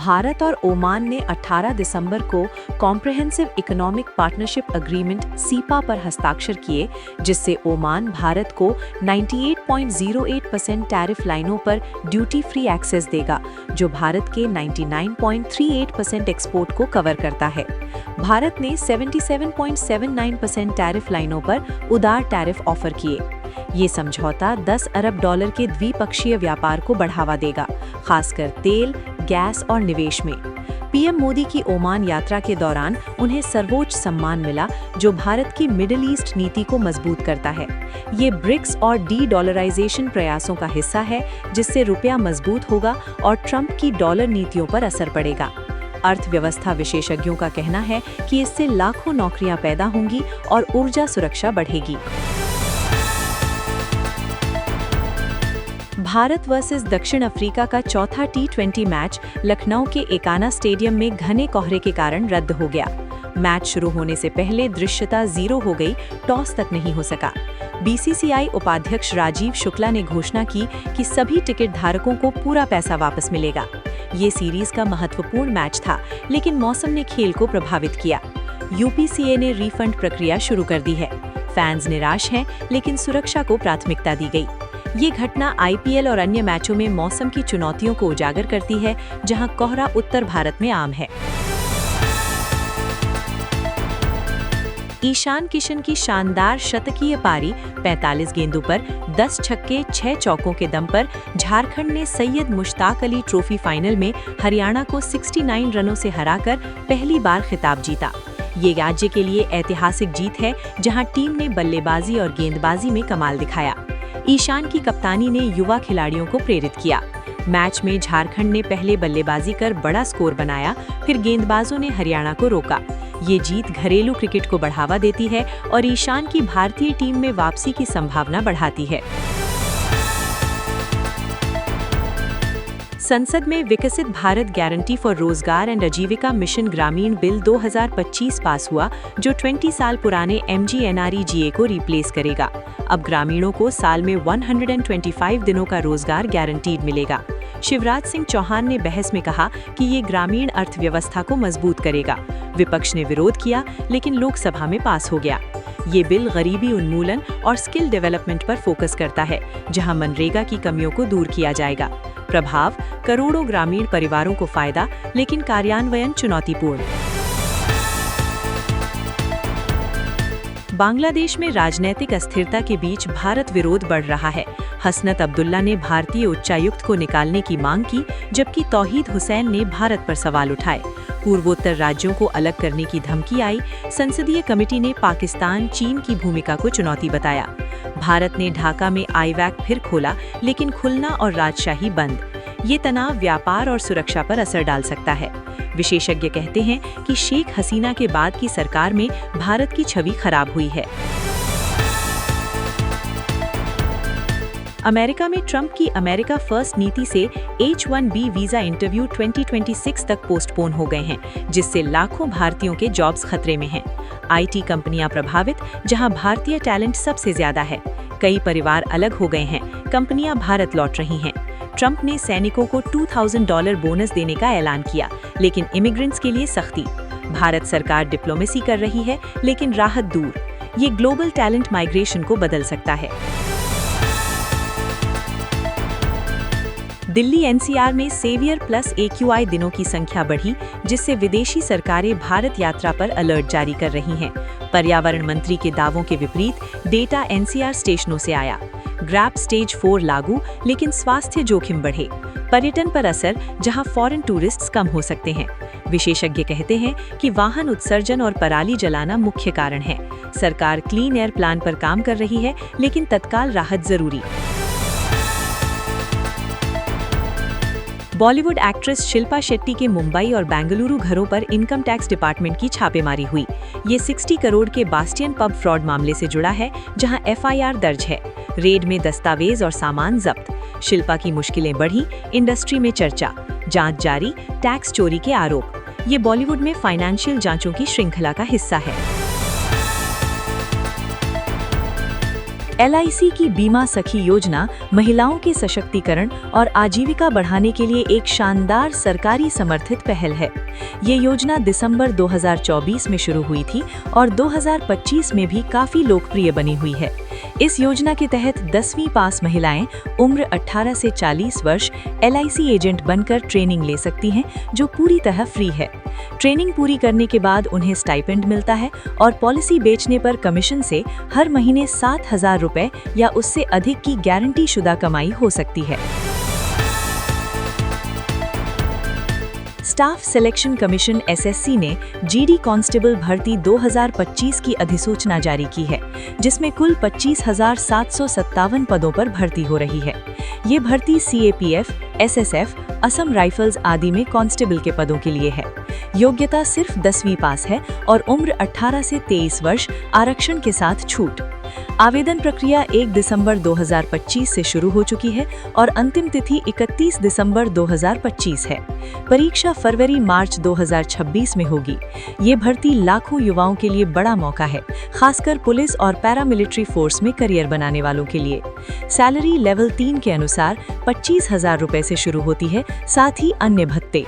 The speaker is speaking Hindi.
भारत और ओमान ने 18 दिसंबर को comprehensive economic partnership agreement cepa पर हस्ताक्षर किए, जिससे ओमान भारत को 98.08% टैरिफ लाइनों पर ड्यूटी फ्री एक्सेस देगा, जो भारत के 99.38% एक्सपोर्ट को कवर करता है। भारत ने 77.79% टैरिफ लाइनों पर उदार टैरिफ ऑफर किए। ये समझौता $10 अरब के द्विपक्षीय व्यापार को बढ़ावा देगा, खासकर तेल, गैस और निवेश में। पीएम मोदी की ओमान यात्रा के दौरान उन्हें सर्वोच्च सम्मान मिला, जो भारत की मिडिल ईस्ट नीति को मजबूत करता है। ये ब्रिक्स और डी-डॉलराइजेशन प्रयासों का हिस्सा है, जिससे रुपया मजबूत होगा और ट्रंप की डॉलर नीतियों पर असर पड़ेगा। अर्थव्यवस्था विशेषज्ञों का कहना है कि इससे लाखों नौकरियां पैदा होंगी और ऊर्जा सुरक्षा बढ़ेगी। भारत वर्सेस दक्षिण अफ्रीका का चौथा टी20 मैच लखनऊ के एकाना स्टेडियम में घने कोहरे के कारण रद्द हो गया। मैच शुरू होने से पहले दृश्यता 0 हो गई, टॉस तक नहीं हो सका। बीसीसीआई उपाध्यक्ष राजीव शुक्ला ने घोषणा की कि सभी टिकट धारकों को पूरा पैसा वापस मिलेगा। ये सीरीज का महत्वपूर्ण मैच था, लेकिन मौसम ने खेल को प्रभावित किया। यूपीसीए ने रिफंड प्रक्रिया शुरू कर दी है। फैंस निराश हैं, लेकिन सुरक्षा को प्राथमिकता दी गई। ये घटना आईपीएल और अन्य मैचों में मौसम की चुनौतियों को उजागर करती है, जहां कोहरा उत्तर भारत में आम है। ईशान किशन की शानदार शतकीय पारी 45 गेंदों पर 10 छक्के 6 चौकों के दम पर झारखंड ने सैयद मुश्ताक अली ट्रॉफी फाइनल में हरियाणा को 69 रनों से हराकर पहली बार खिताब जीता। ये राज्य के लिए ऐतिहासिक जीत है, जहां टीम ने बल्लेबाजी और गेंदबाजी में कमाल दिखाया। ईशान की कप्तानी ने युवा खिलाड़ियों को प्रेरित किया। मैच में झारखंड ने पहले बल्लेबाजी कर बड़ा स्कोर बनाया, फिर गेंदबाजों ने हरियाणा को रोका। ये जीत घरेलू क्रिकेट को बढ़ावा देती है और ईशान की भारतीय टीम में वापसी की संभावना बढ़ाती है। संसद में विकसित भारत गारंटी फॉर रोजगार एंड आजीविका मिशन ग्रामीण बिल 2025 पास हुआ, जो 20 साल पुराने MGNREGA को रिप्लेस करेगा। अब ग्रामीणों को साल में 125 दिनों का रोजगार गारंटीड मिलेगा। शिवराज सिंह चौहान ने बहस में कहा कि ये ग्रामीण अर्थव्यवस्था को मजबूत करेगा। विपक्ष ने विरोध किया, लेकिन लोकसभा में पास हो गया। ये बिल गरीबी उन्मूलन और स्किल डेवलपमेंट पर फोकस करता है, जहां मनरेगा की कमियों को दूर किया जाएगा। प्रभाव: करोड़ों ग्रामीण परिवारों को फायदा, लेकिन कार्यान्वयन चुनौतीपूर्ण। बांग्लादेश में राजनीतिक अस्थिरता के बीच भारत विरोध बढ़ रहा है। हसनत अब्दुल्ला ने भारतीय उच्चायुक्त को निकालने की मांग की, जबकि तौहीद हुसैन ने भारत पर सवाल उठाए। पूर्वोत्तर राज्यों को अलग करने की धमकी आई। संसदीय कमेटी ने पाकिस्तान, चीन की भूमिका को चुनौती बताया। भारत ने ढाका में आईवैक फिर खोला, लेकिन खुलना और राजशाही बंद। ये तनाव व्यापार और सुरक्षा पर असर डाल सकता है। विशेषज्ञ कहते हैं कि शेख हसीना के बाद की सरकार में भारत की छवि खराब हुई है। अमेरिका में ट्रंप की अमेरिका फर्स्ट नीति से H-1B वीजा इंटरव्यू 2026 तक पोस्टपोन हो गए हैं, जिससे लाखों भारतीयों के जॉब्स खतरे में हैं। आईटी कंपनियां प्रभावित, जहां भारतीय टैलेंट सबसे ज्यादा है। कई परिवार अलग हो गए हैं, कंपनियां भारत लौट रही हैं। ट्रंप ने सैनिकों को $2000 बोनस देने का ऐलान किया, लेकिन इमिग्रेंट्स के लिए सख्ती। भारत सरकार डिप्लोमेसी कर रही है, लेकिन राहत दूर। ये ग्लोबल टैलेंट माइग्रेशन को बदल सकता है। दिल्ली एनसीआर में सेवियर प्लस AQI दिनों की संख्या बढ़ी, जिससे विदेशी सरकारें भारत यात्रा पर अलर्ट जारी कर रही हैं। पर्यावरण मंत्री के दावों के विपरीत डेटा एनसीआर स्टेशनों से आया। ग्रैप स्टेज 4 लागू, लेकिन स्वास्थ्य जोखिम बढ़े। पर्यटन पर असर, जहां फॉरेन टूरिस्ट्स कम हो सकते हैं। विशेषज्ञ कहते हैं कि वाहन उत्सर्जन और पराली जलाना मुख्य कारण है। सरकार क्लीन एयर प्लान पर काम कर रही है, लेकिन तत्काल राहत जरूरी। बॉलीवुड एक्ट्रेस शिल्पा शेट्टी के मुंबई और बेंगलुरु घरों पर इनकम टैक्स डिपार्टमेंट की छापेमारी हुई। ये 60 करोड़ के बास्टियन पब फ्रॉड मामले से जुड़ा है, जहां FIR दर्ज है। रेड में दस्तावेज और सामान जब्त। शिल्पा की मुश्किलें बढ़ी, इंडस्ट्री में चर्चा। जांच जारी, टैक्स चोरी के आरोप। ये बॉलीवुड में फाइनेंशियल जांचों की श्रृंखला का हिस्सा है। LIC की बीमा सखी योजना महिलाओं के सशक्तिकरण और आजीविका बढ़ाने के लिए एक शानदार सरकारी समर्थित पहल है। ये योजना दिसंबर 2024 में शुरू हुई थी और 2025 में भी काफी लोकप्रिय बनी हुई है। इस योजना के तहत 10वीं पास महिलाएं उम्र 18 से 40 वर्ष LIC एजेंट बनकर ट्रेनिंग ले सकती हैं, जो पूरी तरह फ्री है। ट्रेनिंग पूरी करने के बाद उन्हें स्टाइपेंड मिलता है और पॉलिसी बेचने पर कमीशन से हर महीने 7,000 रुपए या उससे अधिक की गारंटी शुदा कमाई हो सकती है। स्टाफ सिलेक्शन कमीशन SSC ने GD कांस्टेबल भर्ती 2025 की अधिसूचना जारी की है, जिसमें कुल 25,757 पदों पर भर्ती हो रही है। ये भर्ती CAPF, SSF, असम राइफल्स आदि में कांस्टेबल के पदों के लिए है। योग्यता सिर्फ 10वीं पास है और उम्र 18 से 23 वर्ष, आरक्षण के साथ छूट। आवेदन प्रक्रिया 1 दिसंबर 2025 से शुरू हो चुकी है और अंतिम तिथि 31 दिसंबर 2025 है। परीक्षा फरवरी-मार्च 2026 में होगी। ये भर्ती लाखों युवाओं के लिए बड़ा मौका है, खासकर पुलिस और पैरामिलिट्री फोर्स में करियर बनाने वालों के लिए। सैलरी लेवल 3 के अनुसार 25,000 रुपए से शुरू होती है, साथ ही अन्य भत्ते।